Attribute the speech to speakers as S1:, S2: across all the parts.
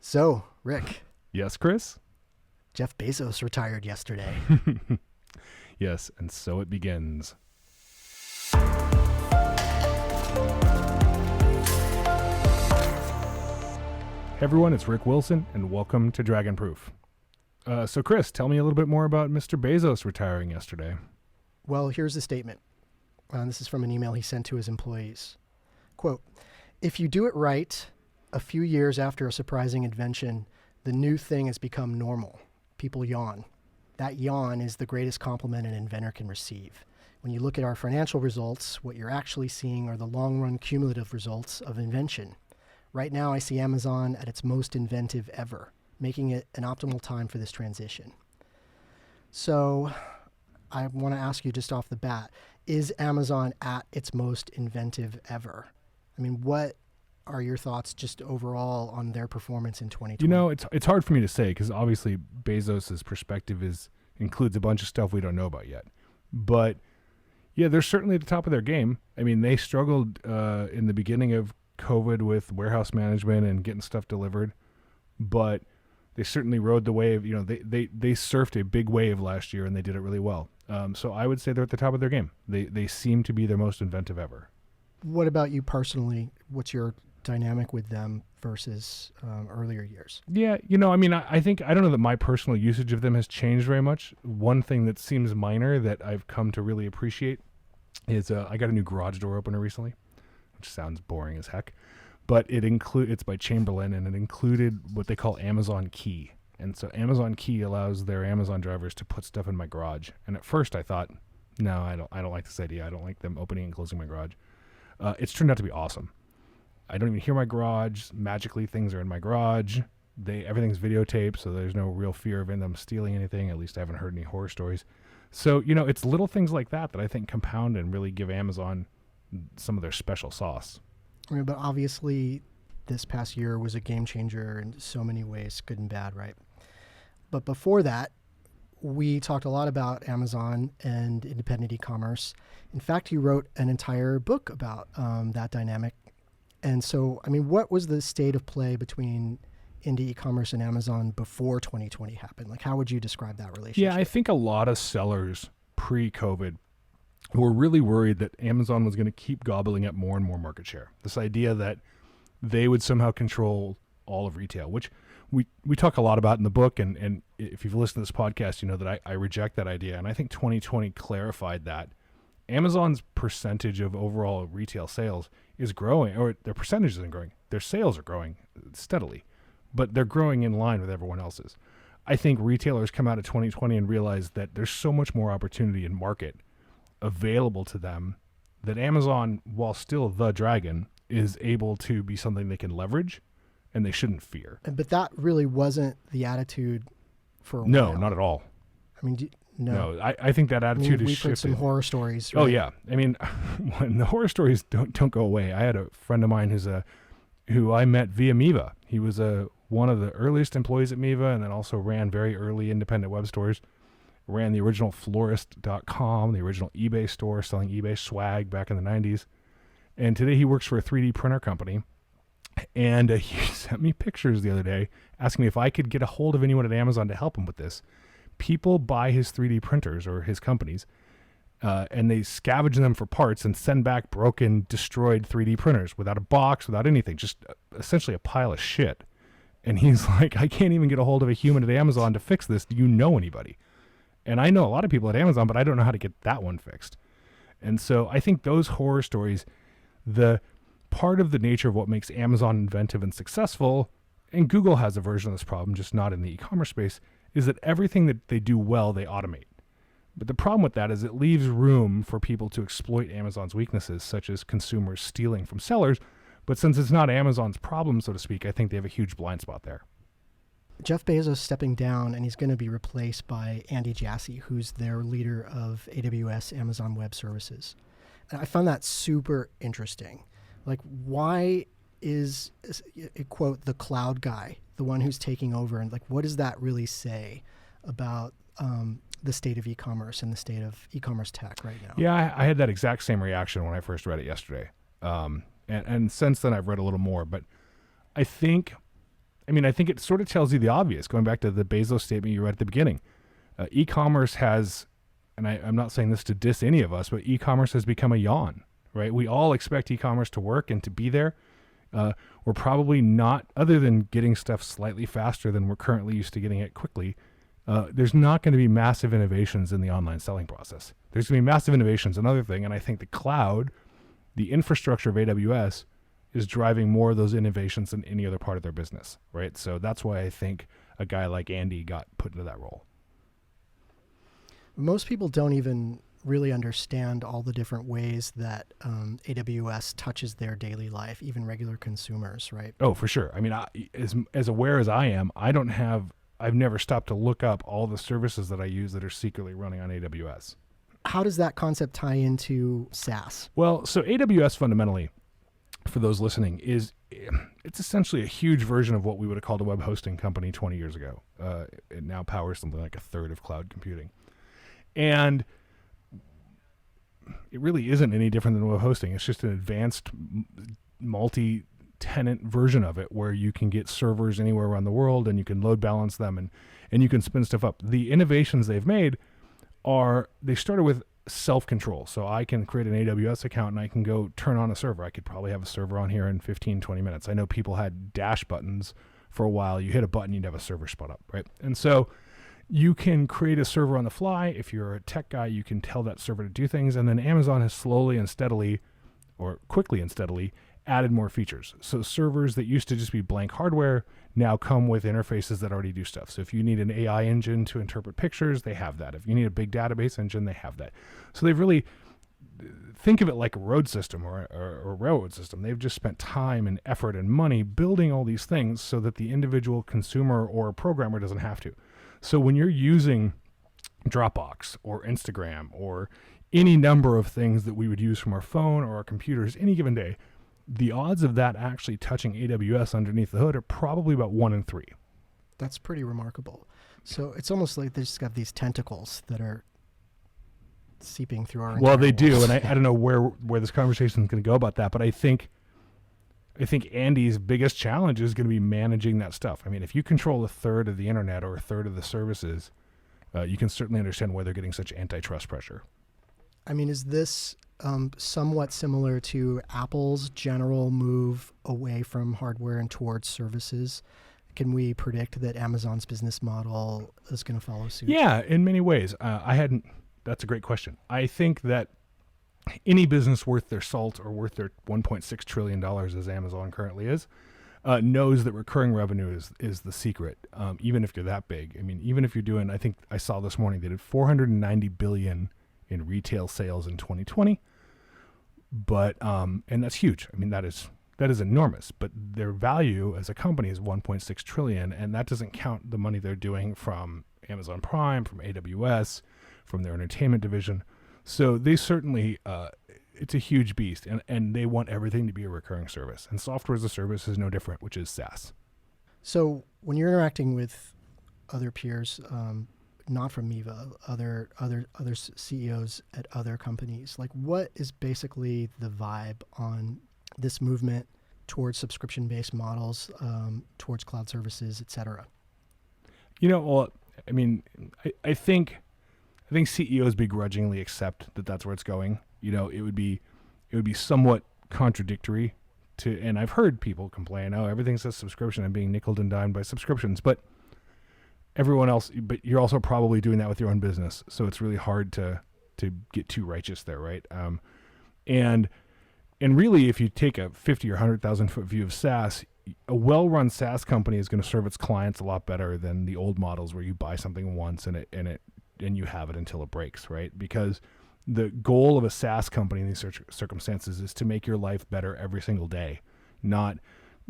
S1: So, Rick,
S2: Yes, Chris?
S1: Jeff Bezos retired yesterday.
S2: Yes, and so it begins. Hey everyone, it's Rick Wilson, and welcome to Dragonproof. So Chris, tell me a little bit more about Mr. Bezos retiring yesterday.
S1: Well, here's the statement. This is from an email he sent to his employees. Quote, "If you do it right, a few years after a surprising invention, the new thing has become normal. People yawn. That yawn is the greatest compliment an inventor can receive. When you look at our financial results, what you're actually seeing are the long-run cumulative results of invention. Right now, I see Amazon at its most inventive ever, making it an optimal time for this transition." So I want to ask you just off the bat, is Amazon at its most inventive ever? I mean, what are your thoughts just overall on their performance in 2020?
S2: You know, it's hard for me to say because obviously Bezos's perspective includes a bunch of stuff we don't know about yet. But yeah, they're certainly at the top of their game. I mean, they struggled in the beginning of COVID with warehouse management and getting stuff delivered, but they certainly rode the wave. You know, they surfed a big wave last year and they did it really well. So I would say they're at the top of their game. They seem to be their most inventive ever.
S1: What about you personally? What's your dynamic with them versus earlier years?
S2: Yeah, you know, I mean, I think, I don't know that my personal usage of them has changed very much. One thing that seems minor that I've come to really appreciate is I got a new garage door opener recently, which sounds boring as heck, but it's by Chamberlain, and it included what they call Amazon Key. And so Amazon Key allows their Amazon drivers to put stuff in my garage. And at first I thought, no, I don't like this idea. I don't like them opening and closing my garage. It's turned out to be awesome. I don't even hear my garage. Magically, things are in my garage. Everything's videotaped, so there's no real fear of them stealing anything. At least I haven't heard any horror stories. So, you know, it's little things like that I think compound and really give Amazon some of their special sauce.
S1: I mean, but obviously this past year was a game changer in so many ways, good and bad, right? But before that, we talked a lot about Amazon and independent e-commerce. In fact, you wrote an entire book about that dynamic. And so, I mean, what was the state of play between indie e-commerce and Amazon before 2020 happened? Like, how would you describe that relationship?
S2: Yeah, I think a lot of sellers pre-COVID were really worried that Amazon was going to keep gobbling up more and more market share. This idea that they would somehow control all of retail, which we talk a lot about in the book. And if you've listened to this podcast, you know that I reject that idea. And I think 2020 clarified that Amazon's percentage of overall retail sales is growing, or their percentage isn't growing. Their sales are growing steadily, but they're growing in line with everyone else's. I think retailers come out of 2020 and realize that there's so much more opportunity in market available to them that Amazon, while still the dragon, is able to be something they can leverage and they shouldn't fear.
S1: But that really wasn't the attitude for a while.
S2: No, not at all.
S1: I mean,
S2: No, I think that attitude is
S1: we've
S2: shifted.
S1: heard some horror stories. Right?
S2: Oh yeah, I mean, when the horror stories don't go away. I had a friend of mine who I met via Miva. He was one of the earliest employees at Miva, and then also ran very early independent web stores. Ran the original florist.com, the original eBay store, selling eBay swag back in the 90s. And today he works for a 3D printer company. And he sent me pictures the other day asking me if I could get a hold of anyone at Amazon to help him with this. People buy his 3D printers or his companies, and they scavenge them for parts and send back broken, destroyed 3D printers without a box, without anything, just essentially a pile of shit. And he's like, I can't even get a hold of a human at Amazon to fix this. Do you know anybody? And I know a lot of people at Amazon, but I don't know how to get that one fixed. And so I think those horror stories, the part of the nature of what makes Amazon inventive and successful, and Google has a version of this problem, just not in the e-commerce space, is that everything that they do well, they automate. But the problem with that is it leaves room for people to exploit Amazon's weaknesses, such as consumers stealing from sellers. But since it's not Amazon's problem, so to speak, I think they have a huge blind spot there.
S1: Jeff Bezos stepping down, and he's going to be replaced by Andy Jassy, who's their leader of AWS, Amazon Web Services. And I found that super interesting. Like, why is, quote, the cloud guy, the one who's taking over? And like, what does that really say about the state of e-commerce and the state of e-commerce tech right now?
S2: Yeah, I had that exact same reaction when I first read it yesterday. And since then I've read a little more, but I think I mean, I think it sort of tells you the obvious, going back to the Bezos statement you read at the beginning. E-commerce has, and I'm not saying this to diss any of us, but e-commerce has become a yawn, right? We all expect e-commerce to work and to be there. We're probably not, other than getting stuff slightly faster than we're currently used to getting it quickly, there's not going to be massive innovations in the online selling process. There's going to be massive innovations, another thing, and I think the cloud, the infrastructure of AWS, is driving more of those innovations than any other part of their business, right? So that's why I think a guy like Andy got put into that role.
S1: Most people don't even really understand all the different ways that AWS touches their daily life, even regular consumers, right?
S2: Oh, for sure. I mean, as aware as I am, I've never stopped to look up all the services that I use that are secretly running on AWS.
S1: How does that concept tie into SaaS?
S2: Well, so AWS fundamentally, for those listening, it's essentially a huge version of what we would have called a web hosting company 20 years ago. It now powers something like a third of cloud computing. And it really isn't any different than web hosting. It's just an advanced multi-tenant version of it where you can get servers anywhere around the world and you can load balance them and you can spin stuff up. The innovations they've made they started with self-control. So I can create an AWS account and I can go turn on a server. I could probably have a server on here in 15, 20 minutes. I know people had dash buttons for a while. You hit a button, you'd have a server spun up, right? And so you can create a server on the fly. If you're a tech guy, you can tell that server to do things. And then Amazon has slowly and steadily, or quickly and steadily, added more features. So servers that used to just be blank hardware now come with interfaces that already do stuff. So if you need an AI engine to interpret pictures, they have that. If you need a big database engine, they have that. So they've really, think of it like a road system or a railroad system. They've just spent time and effort and money building all these things so that the individual consumer or programmer doesn't have to. So when you're using Dropbox or Instagram or any number of things that we would use from our phone or our computers any given day, the odds of that actually touching AWS underneath the hood are probably about 1 in 3.
S1: That's pretty remarkable. So it's almost like they just got these tentacles that are seeping through our
S2: Well, they
S1: walls.
S2: do, and I don't know where this conversation is going to go about that, but I think Andy's biggest challenge is going to be managing that stuff. I mean, if you control a third of the internet or a third of the services, you can certainly understand why they're getting such antitrust pressure.
S1: I mean, is this somewhat similar to Apple's general move away from hardware and towards services? Can we predict that Amazon's business model is going to follow suit?
S2: Yeah, in many ways. That's a great question. I think that any business worth their salt or worth their $1.6 trillion, as Amazon currently is, knows that recurring revenue is the secret, even if you're that big. I mean, even if you're doing, I think I saw this morning, they did $490 billion in retail sales in 2020. But, and that's huge. I mean, that is enormous, but their value as a company is 1.6 trillion. And that doesn't count the money they're doing from Amazon Prime, from AWS, from their entertainment division. So they certainly, it's a huge beast, and they want everything to be a recurring service. And software as a service is no different, which is SaaS.
S1: So when you're interacting with other peers, not from Miva, other CEOs at other companies, like what is basically the vibe on this movement towards subscription-based models, towards cloud services, et cetera?
S2: Well, I mean, I think CEOs begrudgingly accept that that's where it's going. It would be somewhat contradictory to, and I've heard people complain, oh, everything says subscription and being nickeled and dimed by subscriptions, but you're also probably doing that with your own business. So it's really hard to get too righteous there. Right. And really, if you take a 50 or 100,000 foot view of SaaS, a well-run SaaS company is going to serve its clients a lot better than the old models where you buy something once and you have it until it breaks, right? Because the goal of a SaaS company in these circumstances is to make your life better every single day, not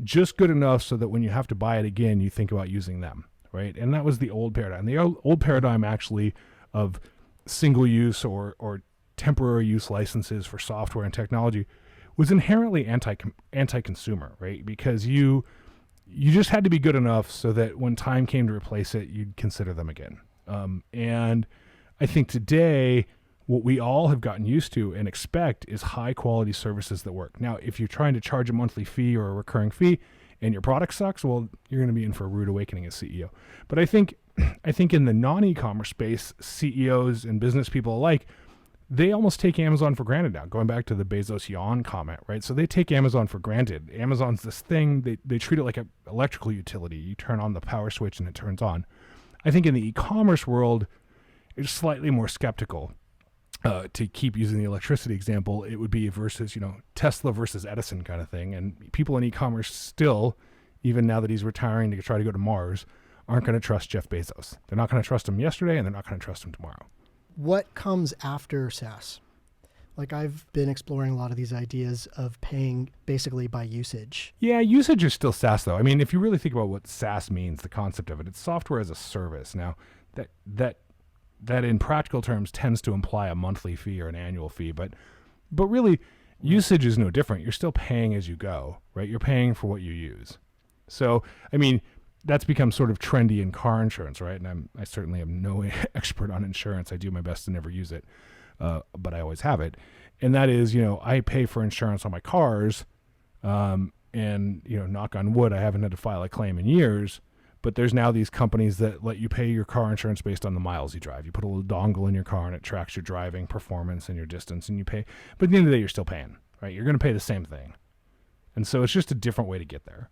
S2: just good enough so that when you have to buy it again, you think about using them, right? And that was the old paradigm. The old paradigm actually of single use or temporary use licenses for software and technology was inherently anti-consumer, right? Because you just had to be good enough so that when time came to replace it, you'd consider them again. And I think today, what we all have gotten used to and expect is high quality services that work. Now, if you're trying to charge a monthly fee or a recurring fee, and your product sucks, well, you're going to be in for a rude awakening as CEO. But I think in the non-e-commerce space, CEOs and business people alike, they almost take Amazon for granted now, going back to the Bezos yawn comment, right? So they take Amazon for granted. Amazon's this thing, they treat it like an electrical utility. You turn on the power switch and it turns on. I think in the e-commerce world, it's slightly more skeptical. To keep using the electricity example, it would be versus, Tesla versus Edison kind of thing. And people in e-commerce still, even now that he's retiring to try to go to Mars, aren't going to trust Jeff Bezos. They're not going to trust him yesterday, and they're not going to trust him tomorrow.
S1: What comes after SaaS? Like, I've been exploring a lot of these ideas of paying basically by usage.
S2: Yeah, usage is still SaaS, though. I mean, if you really think about what SaaS means, the concept of it, it's software as a service. Now, that in practical terms tends to imply a monthly fee or an annual fee, but really, usage is no different. You're still paying as you go, right? You're paying for what you use. So, I mean, that's become sort of trendy in car insurance, right? And I certainly am no expert on insurance. I do my best to never use it, but I always have it. And that is, I pay for insurance on my cars, and, knock on wood, I haven't had to file a claim in years. But there's now these companies that let you pay your car insurance based on the miles you drive. You put a little dongle in your car and it tracks your driving performance and your distance, and you pay. But at the end of the day, you're still paying, right? You're going to pay the same thing. And so it's just a different way to get there.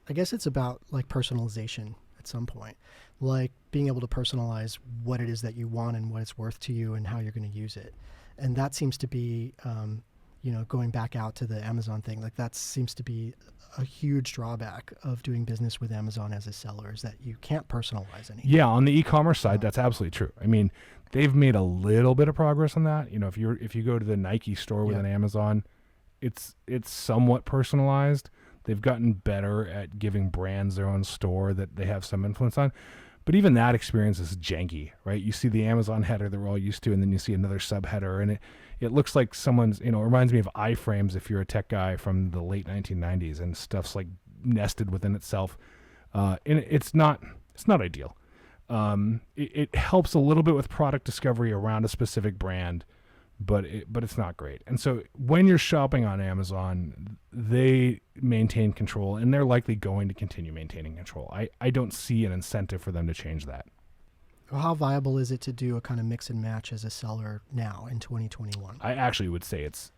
S1: I guess it's about like personalization at some point, like being able to personalize what it is that you want and what it's worth to you and how you're going to use it. And that seems to be, going back out to the Amazon thing, like that seems to be a huge drawback of doing business with Amazon as a seller, is that you can't personalize anything.
S2: Yeah, on the e-commerce side, that's absolutely true. I mean, they've made a little bit of progress on that. If you go to the Nike store with an Amazon, it's somewhat personalized. They've gotten better at giving brands their own store that they have some influence on. But even that experience is janky, right? You see the Amazon header that we're all used to, and then you see another subheader, and it looks like someone's, it reminds me of iframes if you're a tech guy from the late 1990s, and stuff's like nested within itself. And it's not ideal. It helps a little bit with product discovery around a specific brand, but it's not great. And so when you're shopping on Amazon, they maintain control, and they're likely going to continue maintaining control. I don't see an incentive for them to change that.
S1: Well, how viable is it to do a kind of mix and match as a seller now in 2021?
S2: I actually would say it's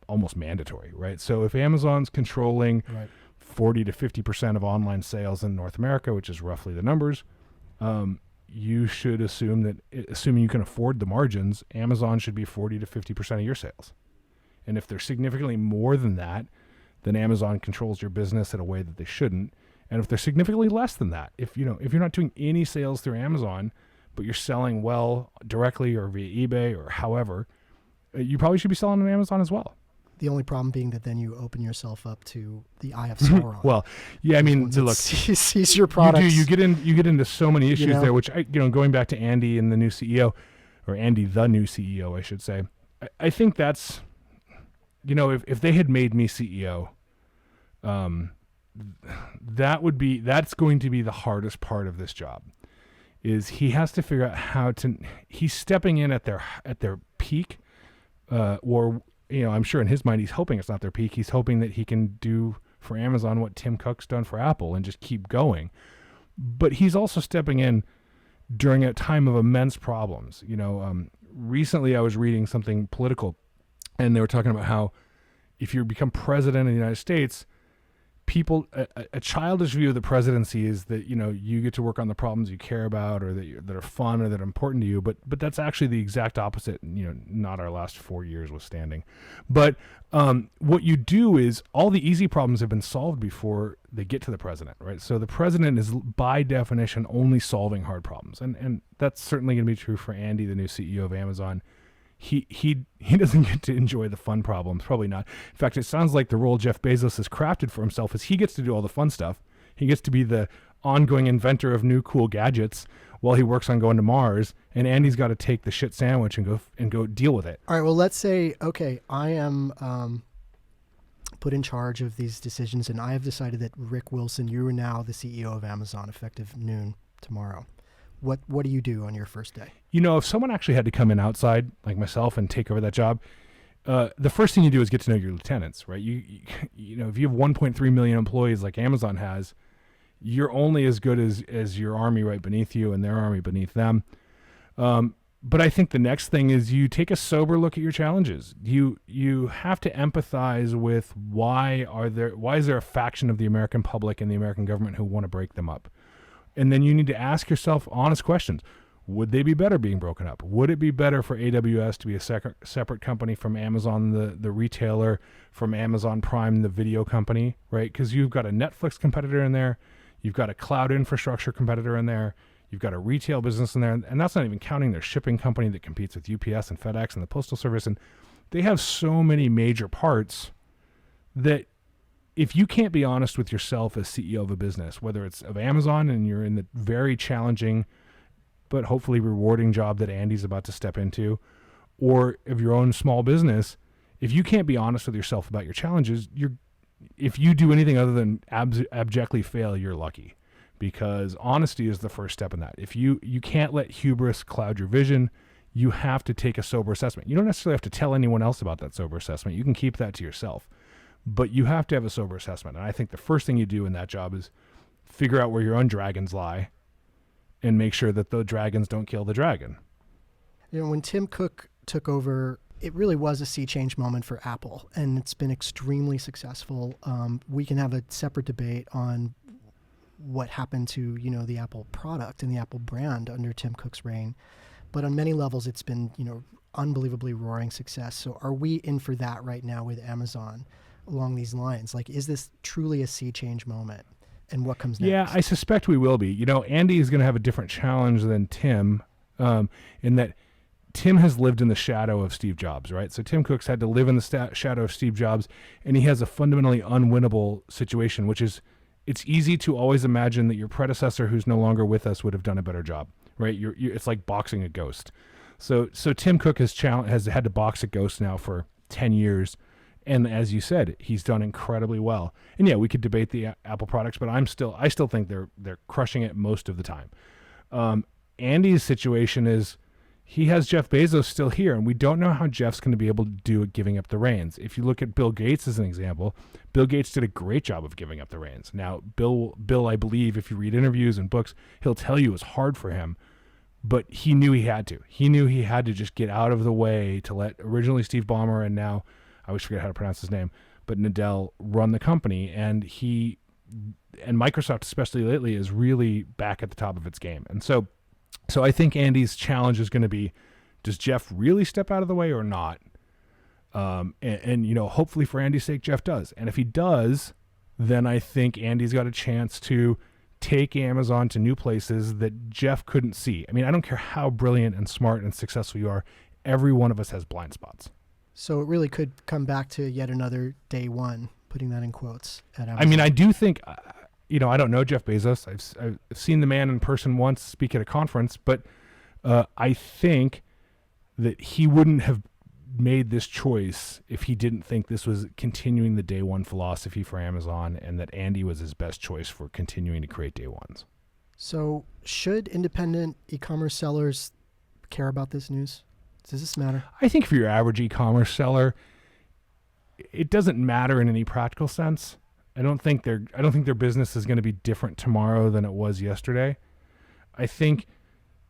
S2: almost mandatory, right? So if Amazon's controlling 40 to 50% of online sales in North America, which is roughly the numbers, you should assume that, assuming you can afford the margins, Amazon should be 40 to 50% of your sales. And if they're significantly more than that, then Amazon controls your business in a way that they shouldn't. And if they're significantly less than that, if you're not doing any sales through Amazon, but you're selling well directly or via eBay or however, you probably should be selling on Amazon as well.
S1: The only problem being that then you open yourself up to the eye of Sauron.
S2: Well, yeah, I mean, look,
S1: sees your products.
S2: You get into so many issues there, which going back to Andy and the new CEO, or Andy the new CEO, I should say. I think that's, if they had made me CEO, that's going to be the hardest part of this job. Is he has to figure out he's stepping in at their peak, or I'm sure in his mind he's hoping it's not their peak. He's hoping that he can do for Amazon what Tim Cook's done for Apple and just keep going. But he's also stepping in during a time of immense problems. Recently I was reading something political, and they were talking about how if you become president of the United States, a childish view of the presidency is that you get to work on the problems you care about, or that are fun or that are important to you. But that's actually the exact opposite. Not our last 4 years withstanding. But what you do is all the easy problems have been solved before they get to the president, right? So the president is by definition only solving hard problems, and that's certainly going to be true for Andy, the new CEO of Amazon. He doesn't get to enjoy the fun problems, probably not. In fact, it sounds like the role Jeff Bezos has crafted for himself is he gets to do all the fun stuff. He gets to be the ongoing inventor of new cool gadgets while he works on going to Mars, and Andy's got to take the shit sandwich and go deal with it.
S1: All right, well, let's say, okay, I am put in charge of these decisions, and I have decided that Rick Wilson, you are now the CEO of Amazon effective noon tomorrow. What do you do on your first day?
S2: If someone actually had to come in outside, like myself, and take over that job, the first thing you do is get to know your lieutenants, right? You know, if you have 1.3 million employees like Amazon has, you're only as good as your army right beneath you and their army beneath them. But I think the next thing is you take a sober look at your challenges. You have to empathize with why is there a faction of the American public and the American government who want to break them up? And then you need to ask yourself honest questions. Would they be better being broken up? Would it be better for AWS to be a separate company from Amazon, the retailer, from Amazon Prime, the video company, right? Because you've got a Netflix competitor in there. You've got a cloud infrastructure competitor in there. You've got a retail business in there. And that's not even counting their shipping company that competes with UPS and FedEx and the Postal Service. And they have so many major parts that if you can't be honest with yourself as CEO of a business, whether it's of Amazon and you're in the very challenging but hopefully rewarding job that Andy's about to step into, or of your own small business, if you can't be honest with yourself about your challenges, if you do anything other than abjectly fail, you're lucky, because honesty is the first step in that. If you can't let hubris cloud your vision, you have to take a sober assessment. You don't necessarily have to tell anyone else about that sober assessment. You can keep that to yourself, but you have to have a sober assessment. And I think the first thing you do in that job is figure out where your own dragons lie and make sure that the dragons don't kill the dragon.
S1: You know, when Tim Cook took over, it really was a sea change moment for Apple, and it's been extremely successful. We can have a separate debate on what happened to, you know, the Apple product and the Apple brand under Tim Cook's reign. But on many levels, it's been, you know, unbelievably roaring success. So are we in for that right now with Amazon along these lines? Like, is this truly a sea change moment? And what comes next?
S2: Yeah, I suspect we will be. You know, Andy is going to have a different challenge than Tim, in that Tim has lived in the shadow of Steve Jobs, right? So Tim Cook's had to live in the shadow of Steve Jobs, and he has a fundamentally unwinnable situation, which is it's easy to always imagine that your predecessor, who's no longer with us, would have done a better job, right? It's like boxing a ghost. So Tim Cook has had to box a ghost now for 10 years. And as you said, he's done incredibly well. And yeah, we could debate the Apple products, but I still think they're crushing it most of the time. Andy's situation is he has Jeff Bezos still here, and we don't know how Jeff's going to be able to do it giving up the reins. If you look at Bill Gates as an example, Bill Gates did a great job of giving up the reins. Now, Bill, I believe, if you read interviews and books, he'll tell you it was hard for him, but he knew he had to. He knew he had to just get out of the way to let originally Steve Ballmer and now, I always forget how to pronounce his name, but Nadell run the company, and Microsoft, especially lately, is really back at the top of its game. And so I think Andy's challenge is going to be, does Jeff really step out of the way or not? And you know, hopefully for Andy's sake, Jeff does. And if he does, then I think Andy's got a chance to take Amazon to new places that Jeff couldn't see. I mean, I don't care how brilliant and smart and successful you are. Every one of us has blind spots.
S1: So it really could come back to yet another day one, putting that in quotes, at Amazon.
S2: I mean, I do think, you know, I don't know Jeff Bezos. I've seen the man in person once speak at a conference, but I think that he wouldn't have made this choice if he didn't think this was continuing the day one philosophy for Amazon, and that Andy was his best choice for continuing to create day ones.
S1: So should independent e-commerce sellers care about this news? Does this matter?
S2: I think for your average e-commerce seller, it doesn't matter in any practical sense. I don't think their business is going to be different tomorrow than it was yesterday. I think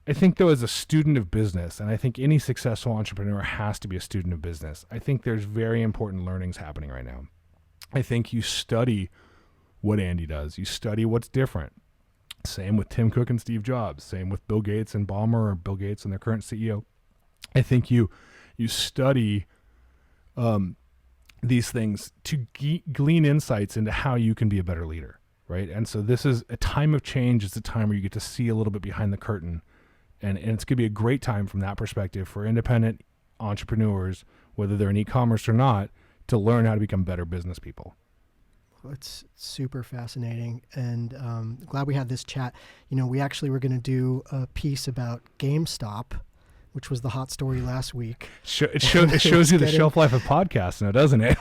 S2: though, as a student of business, and I think any successful entrepreneur has to be a student of business, I think there's very important learnings happening right now. I think you study what Andy does. You study what's different. Same with Tim Cook and Steve Jobs. Same with Bill Gates and Ballmer, or Bill Gates and their current CEO. I think you study these things to glean insights into how you can be a better leader, right? And so this is a time of change. It's a time where you get to see a little bit behind the curtain. And it's going to be a great time from that perspective for independent entrepreneurs, whether they're in e-commerce or not, to learn how to become better business people.
S1: It's super fascinating, and glad we had this chat. You know, we actually were going to do a piece about GameStop, which was the hot story last week.
S2: It shows you the shelf life of podcasts now, doesn't it?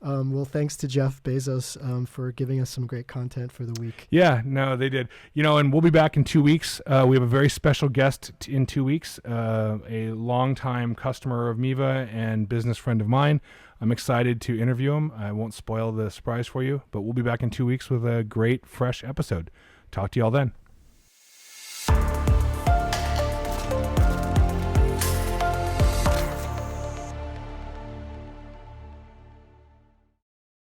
S1: Well, thanks to Jeff Bezos for giving us some great content for the week.
S2: Yeah, no, they did. And we'll be back in 2 weeks. We have a very special guest in 2 weeks, a longtime customer of Miva and business friend of mine. I'm excited to interview him. I won't spoil the surprise for you, but we'll be back in 2 weeks with a great, fresh episode. Talk to you all then.